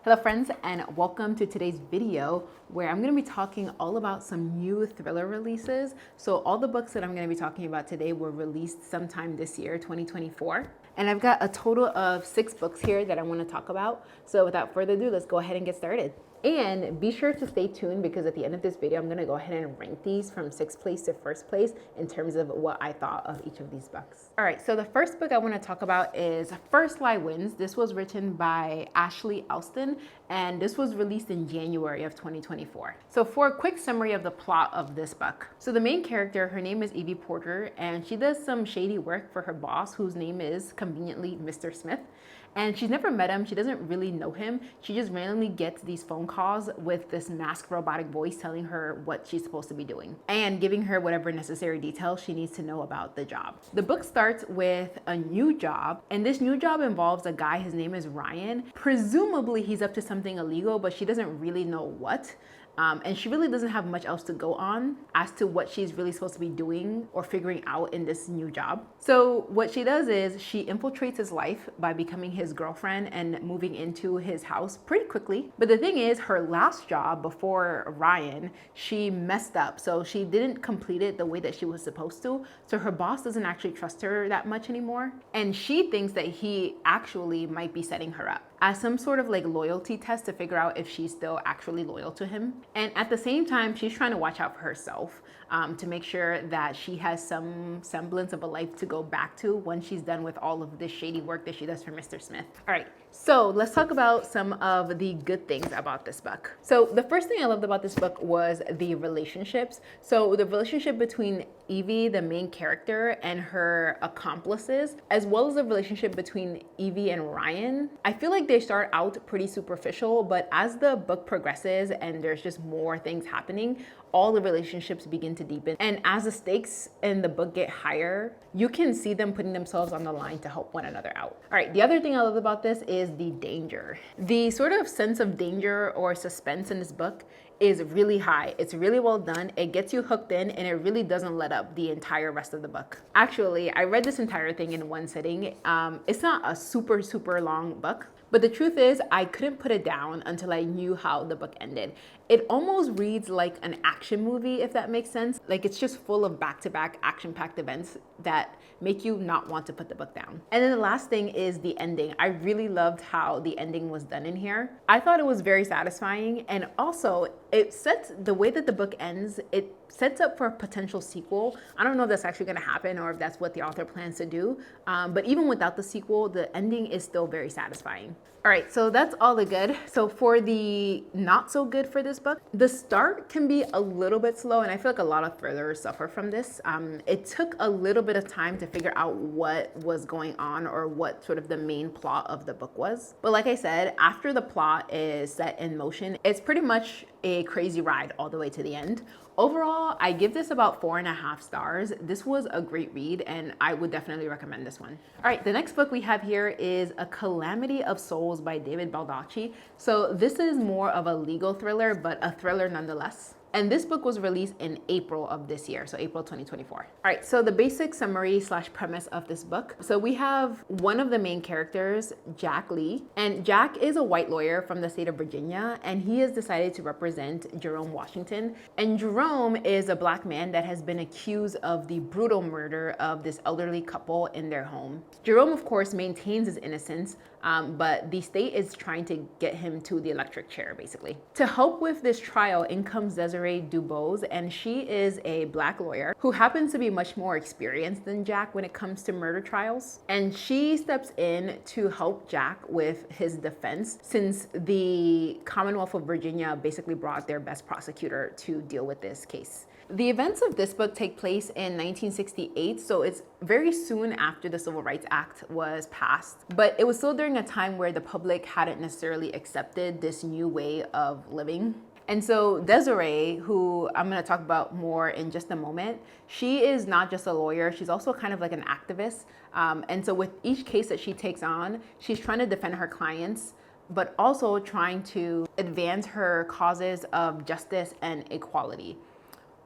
Hello friends, and welcome to today's video where I'm going to be talking all about some new thriller releases. So all the books that I'm going to be talking about today were released sometime this year, 2024. And I've got a total of 6 books here that I want to talk about. So without further ado, let's go ahead and get started. And be sure to stay tuned because at the end of this video, I'm going to go ahead and rank these from 6th place to 1st place in terms of what I thought of each of these books. All right, so the first book I want to talk about is First Lie Wins. This was written by Ashley Elston, and this was released in January of 2024. So for a quick summary of the plot of this book. So the main character, her name is Evie Porter, and she does some shady work for her boss, whose name is conveniently Mr. Smith. And she's never met him. She doesn't really know him. She just randomly gets these phone calls with this masked robotic voice telling her what she's supposed to be doing and giving her whatever necessary details she needs to know about the job. The book starts with a new job, and this new job involves a guy. His name is Ryan. Presumably he's up to something illegal, but she doesn't really know what. And she really doesn't have much else to go on as to what she's really supposed to be doing or figuring out in this new job. So what she does is she infiltrates his life by becoming his girlfriend and moving into his house pretty quickly. But the thing is, her last job before Ryan, she messed up. So she didn't complete it the way that she was supposed to. So her boss doesn't actually trust her that much anymore. And she thinks that he actually might be setting her up as some sort of like loyalty test to figure out if she's still actually loyal to him. And at the same time, she's trying to watch out for herself to make sure that she has some semblance of a life to go back to when she's done with all of this shady work that she does for Mr. Smith. All right, so let's talk about some of the good things about this book. So the first thing I loved about this book was the relationships. So the relationship between Evie, the main character, and her accomplices, as well as the relationship between Evie and Ryan. I feel like they start out pretty superficial, but as the book progresses and there's just more things happening, all the relationships begin to deepen. And as the stakes in the book get higher, you can see them putting themselves on the line to help one another out. All right, the other thing I love about this is the danger. The sort of sense of danger or suspense in this book is really high. It's really well done. It gets you hooked in, and it really doesn't let up the entire rest of the book. Actually, I read this entire thing in one sitting. It's not a super long book, but the truth is I couldn't put it down until I knew how the book ended. It almost reads like an action movie, if that makes sense. Like it's just full of back-to-back action-packed events that make you not want to put the book down. And then the last thing is the ending. I really loved how the ending was done in here. I thought it was very satisfying, and also it sets the way that the book ends, it sets up for a potential sequel. I don't know if that's actually going to happen or if that's what the author plans to do. But even without the sequel, the ending is still very satisfying. All right, so that's all the good. So for the not so good for this book, the start can be a little bit slow, and I feel like a lot of thrillers suffer from this. It took a little bit of time to figure out what was going on or what sort of the main plot of the book was. But like I said, after the plot is set in motion, it's pretty much a crazy ride all the way to the end. Overall, I give this about 4.5 stars. This was a great read, and I would definitely recommend this one. All right, the next book we have here is A Calamity of Souls by David Baldacci. So this is more of a legal thriller, but a thriller nonetheless. And this book was released in April of this year, so April 2024. All right, so the basic summary / premise of this book. So we have one of the main characters, Jack Lee, and Jack is a white lawyer from the state of Virginia, and he has decided to represent Jerome Washington. And Jerome is a black man that has been accused of the brutal murder of this elderly couple in their home. Jerome, of course, maintains his innocence, but the state is trying to get him to the electric chair, basically. To help with this trial, in comes Desiree Dubose, and she is a black lawyer who happens to be much more experienced than Jack when it comes to murder trials. And she steps in to help Jack with his defense, since the Commonwealth of Virginia basically brought their best prosecutor to deal with this case. The events of this book take place in 1968, so it's very soon after the Civil Rights Act was passed, but it was still during a time where the public hadn't necessarily accepted this new way of living. And so Desiree, who I'm going to talk about more in just a moment, she is not just a lawyer, she's also kind of like an activist. And so with each case that she takes on, she's trying to defend her clients, but also trying to advance her causes of justice and equality.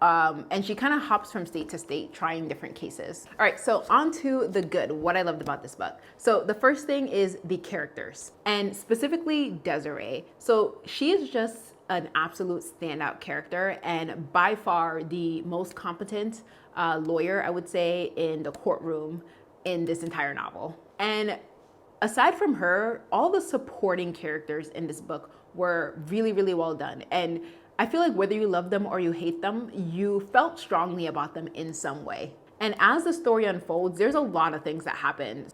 And she kind of hops from state to state trying different cases. All right, so on to the good, what I loved about this book. So the first thing is the characters, and specifically Desiree. So she is just an absolute standout character and by far the most competent lawyer, I would say, in the courtroom in this entire novel. And aside from her, all the supporting characters in this book were really, really well done. And I feel like whether you love them or you hate them, you felt strongly about them in some way. And as the story unfolds, there's a lot of things that happen.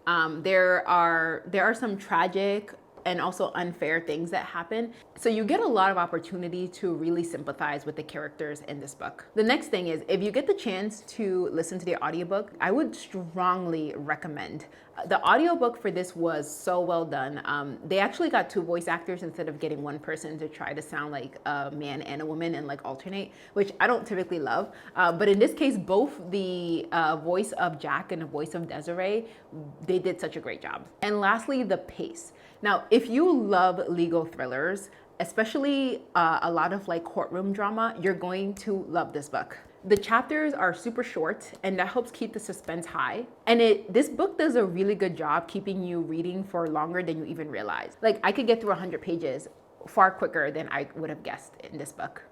There are some tragic and also unfair things that happen. So you get a lot of opportunity to really sympathize with the characters in this book. The next thing is, if you get the chance to listen to the audiobook, I would strongly recommend. The audiobook for this was so well done. They actually got 2 voice actors instead of getting one person to try to sound like a man and a woman and like alternate, which I don't typically love. But in this case, both the voice of Jack and the voice of Desiree, they did such a great job. And lastly, the pace. Now, if you love legal thrillers, especially a lot of like courtroom drama, you're going to love this book. The chapters are super short, and that helps keep the suspense high. And this book does a really good job keeping you reading for longer than you even realize. Like, I could get through 100 pages far quicker than I would have guessed in this book.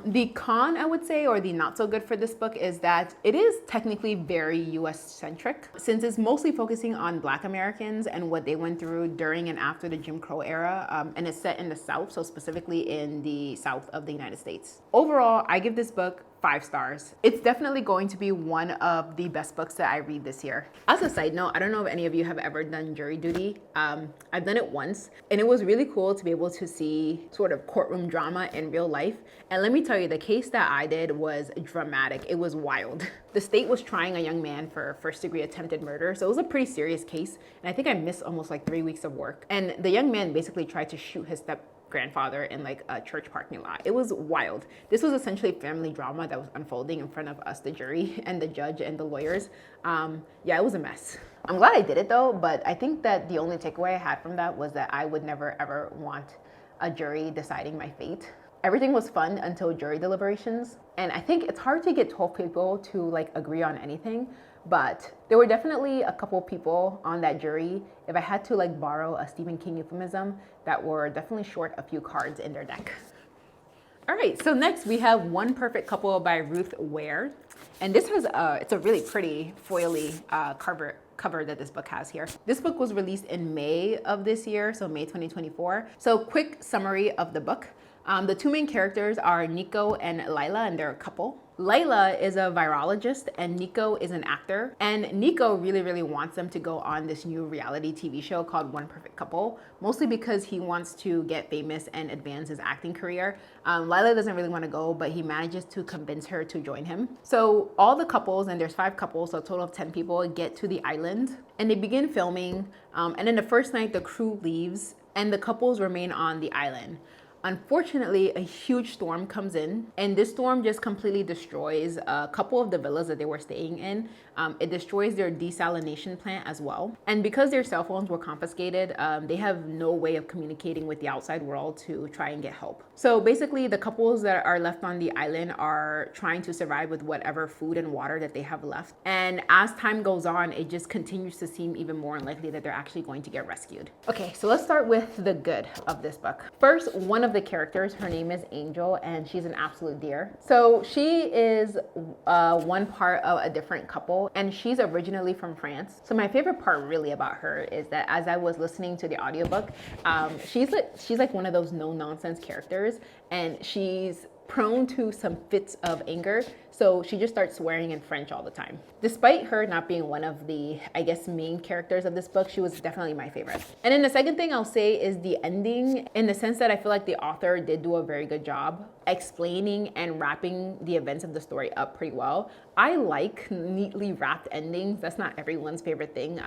The con, I would say, or the not so good for this book is that it is technically very US centric, since it's mostly focusing on Black Americans and what they went through during and after the Jim Crow era, and it's set in the South, so specifically in the South of the United States. Overall, I give this book 5 stars. It's definitely going to be one of the best books that I read this year. As a side note, I don't know if any of you have ever done jury duty. I've done it once, and it was really cool to be able to see sort of courtroom drama in real life. And let me tell you, the case that I did was dramatic. It was wild. The state was trying a young man for first-degree attempted murder, so it was a pretty serious case. And I think I missed almost like 3 weeks of work. And the young man basically tried to shoot his grandfather in like a church parking lot. It was wild. This was essentially family drama that was unfolding in front of us, the jury and the judge and the lawyers. Yeah, it was a mess. I'm glad I did it though, but I think that the only takeaway I had from that was that I would never ever want a jury deciding my fate. Everything was fun until jury deliberations. And I think it's hard to get 12 people to like agree on anything, but there were definitely a couple people on that jury, if I had to like borrow a Stephen King euphemism, that were definitely short a few cards in their deck. All right, so next we have One Perfect Couple by Ruth Ware. And this has it's a really pretty foily cover that this book has here. This book was released in May of this year, so May 2024. So quick summary of the book. The 2 main characters are Nico and Lila, and they're a couple. Lila is a virologist and Nico is an actor. And Nico really, really wants them to go on this new reality TV show called One Perfect Couple, mostly because he wants to get famous and advance his acting career. Lila doesn't really want to go, but he manages to convince her to join him. So all the couples, and there's 5 couples, so a total of 10 people, get to the island and they begin filming. And then the first night the crew leaves and the couples remain on the island. Unfortunately, a huge storm comes in, and this storm just completely destroys a couple of the villas that they were staying in. It destroys their desalination plant as well. And because their cell phones were confiscated, they have no way of communicating with the outside world to try and get help. So basically, the couples that are left on the island are trying to survive with whatever food and water that they have left. And as time goes on, it just continues to seem even more unlikely that they're actually going to get rescued. Okay, so let's start with the good of this book. First, one of the characters, her name is Angel, and she's an absolute dear. So she is one part of a different couple, and she's originally from France. So my favorite part really about her is that as I was listening to the audiobook, she's like one of those no-nonsense characters, and she's prone to some fits of anger. So she just starts swearing in French all the time. Despite her not being one of the, I guess, main characters of this book, she was definitely my favorite. And then the second thing I'll say is the ending, in the sense that I feel like the author did do a very good job explaining and wrapping the events of the story up pretty well. I like neatly wrapped endings. That's not everyone's favorite thing,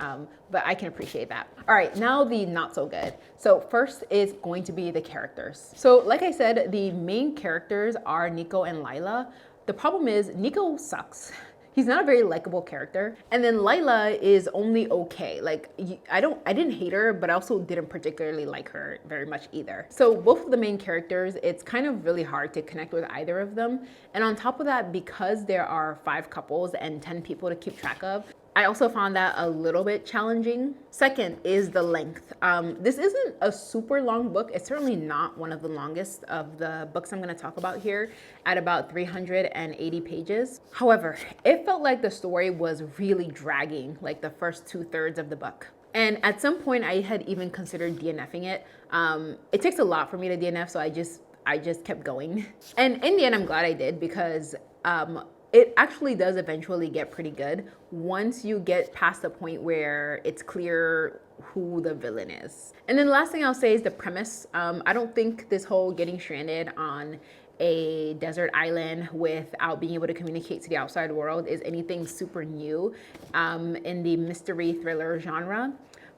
but I can appreciate that. All right, now the not so good. So first is going to be the characters. So like I said, the main characters are Nico and Lila. The problem is Nico sucks. He's not a very likable character. And then Lila is only okay. Like, I didn't hate her, but I also didn't particularly like her very much either. So both of the main characters, it's kind of really hard to connect with either of them. And on top of that, because there are 5 couples and 10 people to keep track of, I also found that a little bit challenging. Second is the length. This isn't a super long book. It's certainly not one of the longest of the books I'm gonna talk about here, at about 380 pages. However, it felt like the story was really dragging, like the first 2/3 of the book. And at some point I had even considered DNFing it. It takes a lot for me to DNF, so I just kept going. And in the end, I'm glad I did, because it actually does eventually get pretty good once you get past the point where it's clear who the villain is. And then the last thing I'll say is the premise. I don't think this whole getting stranded on a desert island without being able to communicate to the outside world is anything super new in the mystery thriller genre.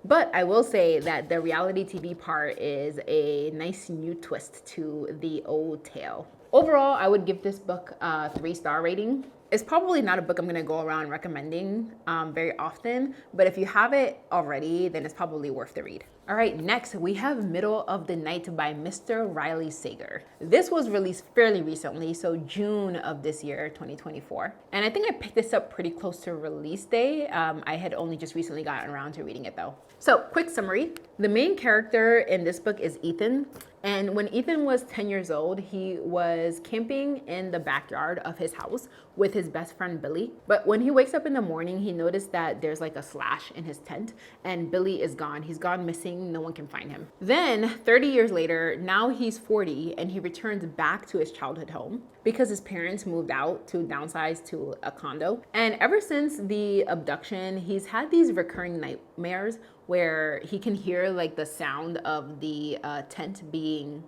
But I will say that the reality TV part is a nice new twist to the old tale. Overall, I would give this book a 3-star rating. It's probably not a book I'm gonna go around recommending very often, but if you have it already, then it's probably worth the read. All right, next we have Middle of the Night by Mr. Riley Sager. This was released fairly recently, so June of this year, 2024. And I think I picked this up pretty close to release day. I had only just recently gotten around to reading it though. So, quick summary. The main character in this book is Ethan. And when Ethan was 10 years old, he was camping in the backyard of his house with his best friend Billy. But when he wakes up in the morning, he noticed that there's like a slash in his tent and Billy is gone. He's gone missing, no one can find him. Then 30 years later, now he's 40 and he returns back to his childhood home because his parents moved out to downsize to a condo. And ever since the abduction, he's had these recurring nightmares where he can hear like the sound of the tent being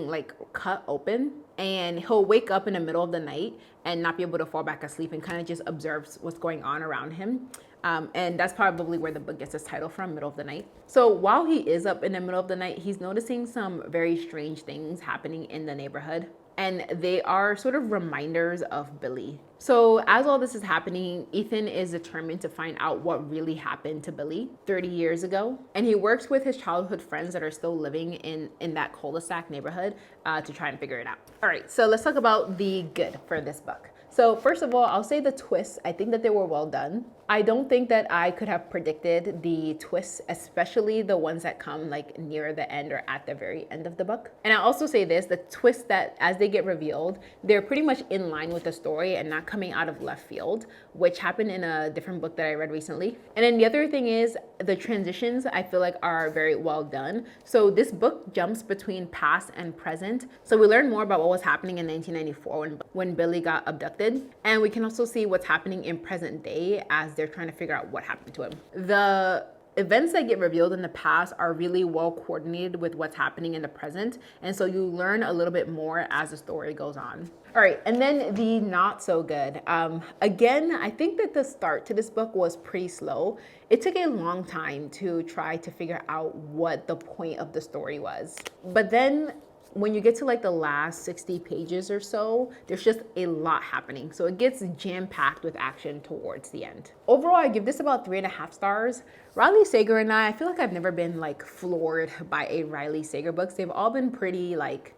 like cut open, and he'll wake up in the middle of the night and not be able to fall back asleep and kind of just observes what's going on around him. And that's probably where the book gets its title from, Middle of the Night. So while he is up in the middle of the night, he's noticing some very strange things happening in the neighborhood. And they are sort of reminders of Billy. So as all this is happening, Ethan is determined to find out what really happened to Billy 30 years ago. And he works with his childhood friends that are still living in that cul-de-sac neighborhood to try and figure it out. All right, so let's talk about the good for this book. So first of all, I'll say the twists, I think that they were well done. I don't think that I could have predicted the twists, especially the ones that come like near the end or at the very end of the book. And I'll also say this, the twists that as they get revealed, they're pretty much in line with the story and not coming out of left field, which happened in a different book that I read recently. And then the other thing is the transitions I feel like are very well done. So this book jumps between past and present. So we learn more about what was happening in 1994 when Billy got abducted. And we can also see what's happening in present day as they're trying to figure out what happened to him. The events that get revealed in the past are really well coordinated with what's happening in the present. And so you learn a little bit more as the story goes on. All right, and then the not so good. Again, I think that the start to this book was pretty slow. It took a long time to try to figure out what the point of the story was. But then when you get to like the last 60 pages or so, there's just a lot happening. So it gets jam-packed with action towards the end. Overall, I give this about 3.5 stars. Riley Sager and I feel like I've never been like floored by a Riley Sager book. They've all been pretty like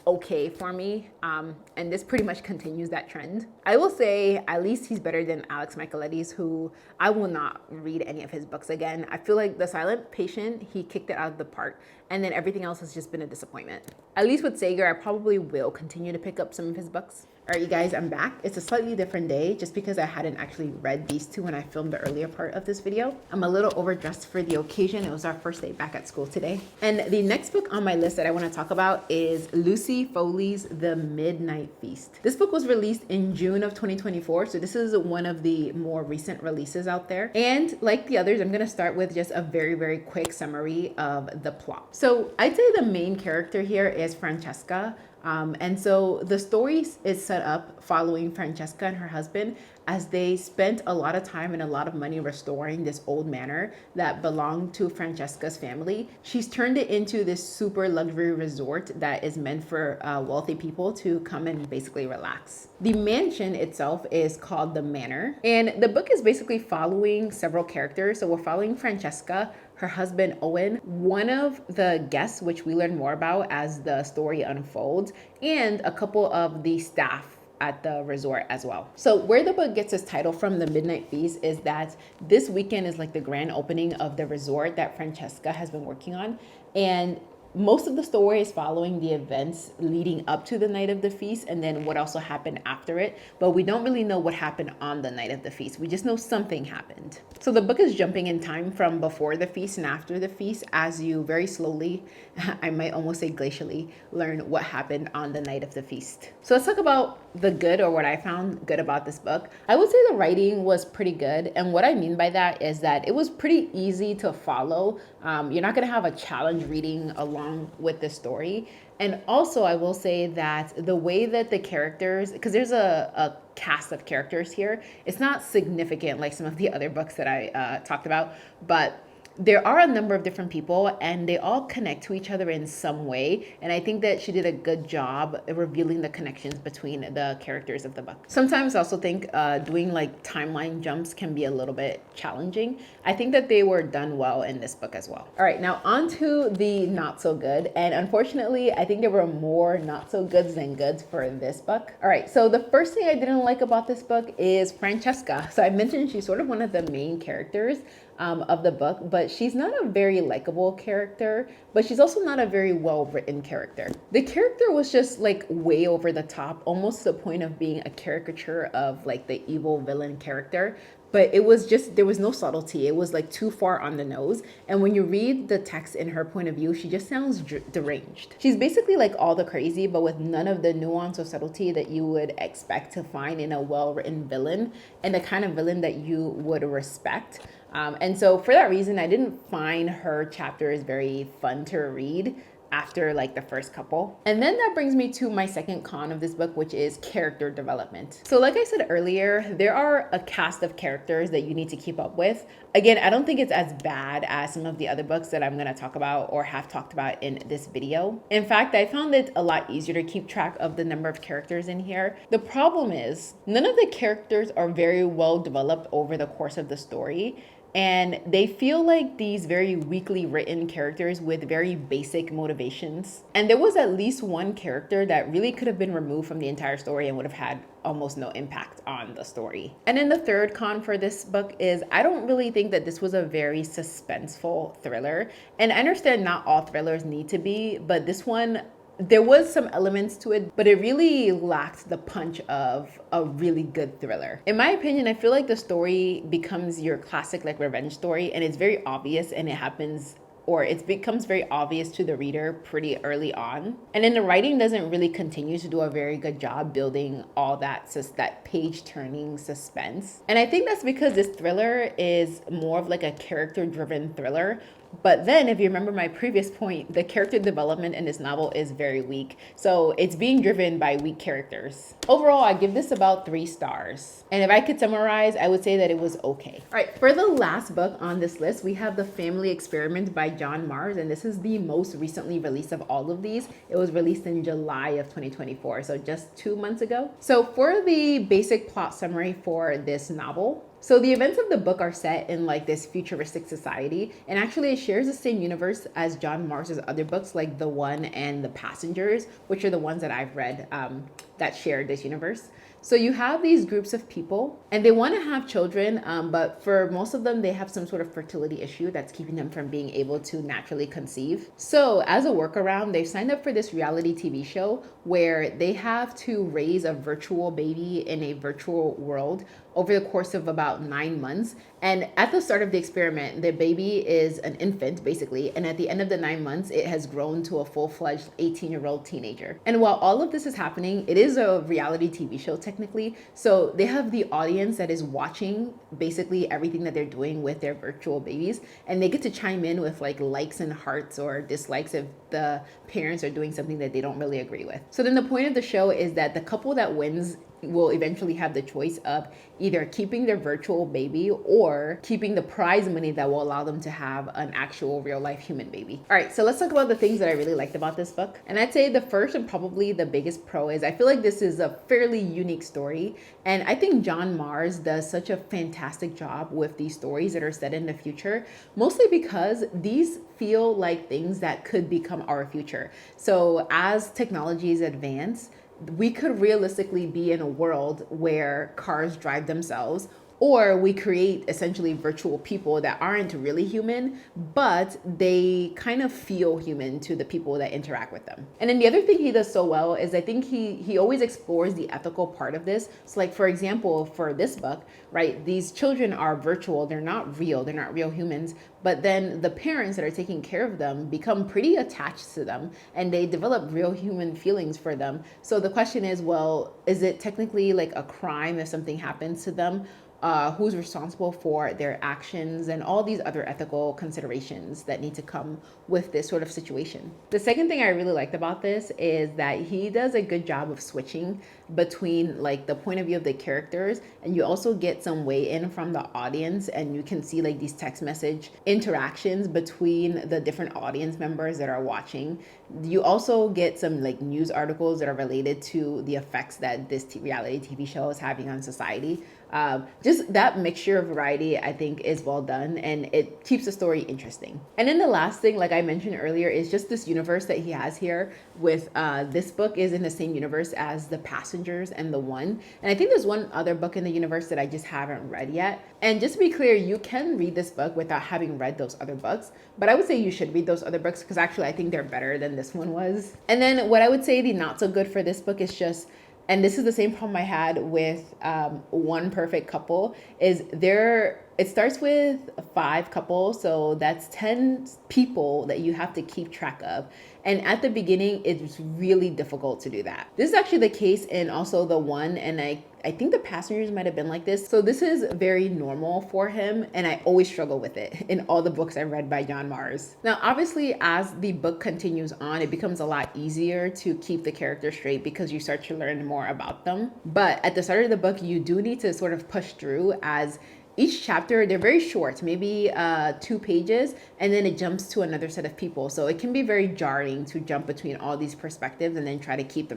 okay for me, and this pretty much continues that trend. I will say at least he's better than Alex Michaelides, who I will not read any of his books again. I feel like The Silent Patient, he kicked it out of the park, and then everything else has just been a disappointment. At least with Sager, I probably will continue to pick up some of his books. All right, you guys, I'm back. It's a slightly different day just because I hadn't actually read these two when I filmed the earlier part of this video. I'm a little overdressed for the occasion. It was our first day back at school today. And the next book on my list that I want to talk about is Lucy Foley's The Midnight Feast. This book was released in June of 2024, so this is one of the more recent releases out there. And like the others, I'm going to start with just a very, very quick summary of the plot. So I'd say the main character here is Francesca. And so the story is set up following Francesca and her husband as they spent a lot of time and a lot of money restoring this old manor that belonged to Francesca's family. She's turned it into this super luxury resort that is meant for wealthy people to come and basically relax. The mansion itself is called the Manor, and the book is basically following several characters. So we're following Francesca, her husband Owen, one of the guests, which we learn more about as the story unfolds, and a couple of the staff at the resort as well. So where the book gets its title from, The Midnight Feast, is that this weekend is like the grand opening of the resort that Francesca has been working on. And most of the story is following the events leading up to the night of the feast and then what also happened after it. But we don't really know what happened on the night of the feast. We just know something happened. So the book is jumping in time from before the feast and after the feast as you very slowly, I might almost say glacially, learn what happened on the night of the feast. So let's talk about the good, or what I found good about this book. I would say the writing was pretty good. And what I mean by that is that it was pretty easy to follow. You're not going to have a challenge reading along with the story. And also, I will say that the way that the characters, because there's a cast of characters here, it's not significant like some of the other books that I talked about, but there are a number of different people and they all connect to each other in some way. And I think that she did a good job revealing the connections between the characters of the book. Sometimes I also think doing like timeline jumps can be a little bit challenging. I think that they were done well in this book as well. All right, now on to the not so good. And unfortunately, I think there were more not so goods than goods for this book. All right, so the first thing I didn't like about this book is Francesca. So I mentioned she's sort of one of the main characters of the book, but she's not a very likable character, but she's also not a very well-written character. The character was just like way over the top, almost to the point of being a caricature of like the evil villain character. But it was just, there was no subtlety. It was like too far on the nose. And when you read the text in her point of view, she just sounds deranged. She's basically like all the crazy, but with none of the nuance or subtlety that you would expect to find in a well-written villain and the kind of villain that you would respect. And so for that reason, I didn't find her chapters very fun to read after like the first couple. And then that brings me to my second con of this book, which is character development. So like I said earlier, there are a cast of characters that you need to keep up with. Again, I don't think it's as bad as some of the other books that I'm gonna talk about or have talked about in this video. In fact, I found it a lot easier to keep track of the number of characters in here. The problem is none of the characters are very well developed over the course of the story. And they feel like these very weakly written characters with very basic motivations. And there was at least one character that really could have been removed from the entire story and would have had almost no impact on the story. And then the third con for this book is I don't really think that this was a very suspenseful thriller. And I understand not all thrillers need to be, but this one, there was some elements to it, but it really lacked the punch of a really good thriller. In my opinion, I feel like the story becomes your classic like revenge story, and it's very obvious, and it happens, or it becomes very obvious to the reader pretty early on. And then the writing doesn't really continue to do a very good job building all that page turning suspense. And I think that's because this thriller is more of like a character driven thriller. But then if you remember my previous point, the character development in this novel is very weak. So it's being driven by weak characters. Overall, I give this about 3 stars. And if I could summarize, I would say that it was okay. All right, for the last book on this list, we have The Family Experiment by John Marrs. And this is the most recently released of all of these. It was released in July of 2024, so just 2 months ago. So for the basic plot summary for this novel, so the events of the book are set in like this futuristic society, and actually it shares the same universe as John Marrs's other books like The One and The Passengers, which are the ones that I've read that share this universe. So you have these groups of people and they want to have children, but for most of them, they have some sort of fertility issue that's keeping them from being able to naturally conceive. So as a workaround, they've signed up for this reality TV show where they have to raise a virtual baby in a virtual world over the course of about 9 months. And at the start of the experiment, the baby is an infant basically. And at the end of the 9 months, it has grown to a full-fledged 18-year-old teenager. And while all of this is happening, it is a reality TV show technically. So they have the audience that is watching basically everything that they're doing with their virtual babies, and they get to chime in with like likes and hearts or dislikes if the parents are doing something that they don't really agree with. So then the point of the show is that the couple that wins will eventually have the choice of either keeping their virtual baby or keeping the prize money that will allow them to have an actual real life human baby. All right, so let's talk about the things that I really liked about this book. And I'd say the first and probably the biggest pro is I feel like this is a fairly unique story. And I think John Mars does such a fantastic job with these stories that are set in the future, mostly because these feel like things that could become our future. So as technologies advance, we could realistically be in a world where cars drive themselves, or we create essentially virtual people that aren't really human, but they kind of feel human to the people that interact with them. And then the other thing he does so well is I think he always explores the ethical part of this. So like, for example, for this book, right, these children are virtual, they're not real humans, but then the parents that are taking care of them become pretty attached to them and they develop real human feelings for them. So the question is, well, is it technically like a crime if something happens to them? Who's responsible for their actions, and all these other ethical considerations that need to come with this sort of situation. The second thing I really liked about this is that he does a good job of switching between like the point of view of the characters, and you also get some weigh in from the audience, and you can see like these text message interactions between the different audience members that are watching. You also get some like news articles that are related to the effects that this reality TV show is having on society. Just that mixture of variety, I think, is well done, and it keeps the story interesting. And then the last thing, like I mentioned earlier, is just this universe that he has here with this book is in the same universe as The Passengers and The One. And I think there's one other book in the universe that I just haven't read yet. And just to be clear, you can read this book without having read those other books, but I would say you should read those other books because actually I think they're better than this one was. And then what I would say the not so good for this book is just, and this is the same problem I had with One Perfect Couple, is it starts with 5 couples, so that's 10 people that you have to keep track of. And at the beginning, it's really difficult to do that. This is actually the case in also The One, and I think The Passengers might have been like this. So this is very normal for him, and I always struggle with it in all the books I read by John Mars. Now, obviously, as the book continues on, it becomes a lot easier to keep the characters straight because you start to learn more about them. But at the start of the book, you do need to sort of push through, as each chapter, they're very short, maybe 2 pages, and then it jumps to another set of people. So it can be very jarring to jump between all these perspectives and then try to keep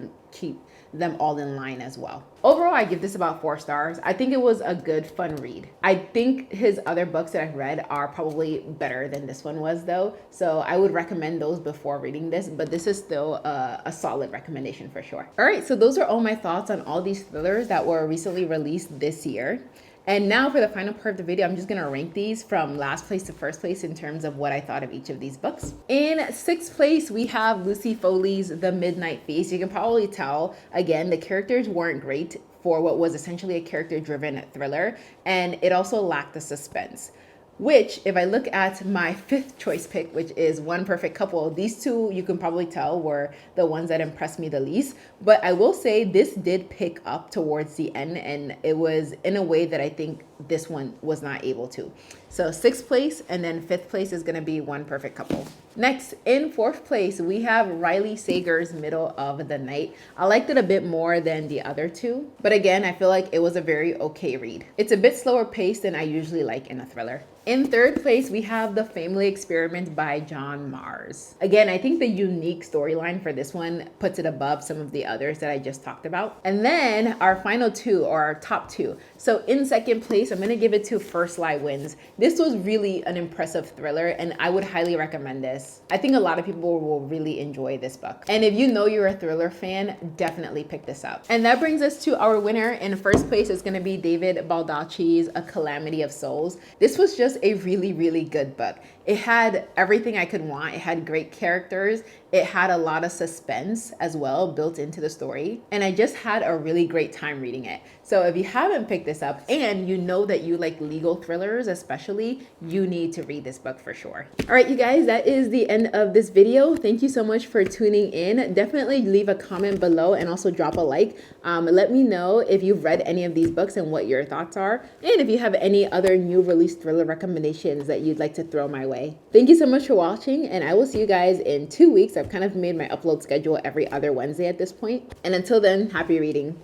them all in line as well. Overall, I give this about 4 stars. I think it was a good, fun read. I think his other books that I've read are probably better than this one was though. So I would recommend those before reading this, but this is still a solid recommendation for sure. All right, so those are all my thoughts on all these thrillers that were recently released this year. And now for the final part of the video, I'm just gonna rank these from last place to first place in terms of what I thought of each of these books. In 6th place, we have Lucy Foley's The Midnight Feast. You can probably tell, again, the characters weren't great for what was essentially a character-driven thriller, and it also lacked the suspense. Which, if I look at my 5th choice pick, which is One Perfect Couple, these two, you can probably tell, were the ones that impressed me the least. But I will say this did pick up towards the end, and it was in a way that I think this one was not able to. So 6th place, and then 5th place is going to be One Perfect Couple. Next, in 4th place, we have Riley Sager's Middle of the Night. I liked it a bit more than the other two, but again, I feel like it was a very okay read. It's a bit slower paced than I usually like in a thriller. In 3rd place, we have The Family Experiment by John Mars. Again, I think the unique storyline for this one puts it above some of the others that I just talked about. And then our final 2, or our top 2. So in 2nd place, I'm gonna give it to First Lie Wins. This was really an impressive thriller, and I would highly recommend this. I think a lot of people will really enjoy this book. And if you know you're a thriller fan, definitely pick this up. And that brings us to our winner. In 1st place is gonna be David Baldacci's A Calamity of Souls. This was just a really, really good book. It had everything I could want. It had great characters. It had a lot of suspense as well built into the story. And I just had a really great time reading it. So if you haven't picked this up and you know that you like legal thrillers especially, you need to read this book for sure. All right, you guys, that is the end of this video. Thank you so much for tuning in. Definitely leave a comment below and also drop a like. Let me know if you've read any of these books and what your thoughts are. And if you have any other new release thriller recommendations that you'd like to throw my way. Thank you so much for watching, and I will see you guys in 2 weeks. I've kind of made my upload schedule every other Wednesday at this point. And until then, happy reading.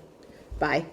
Bye.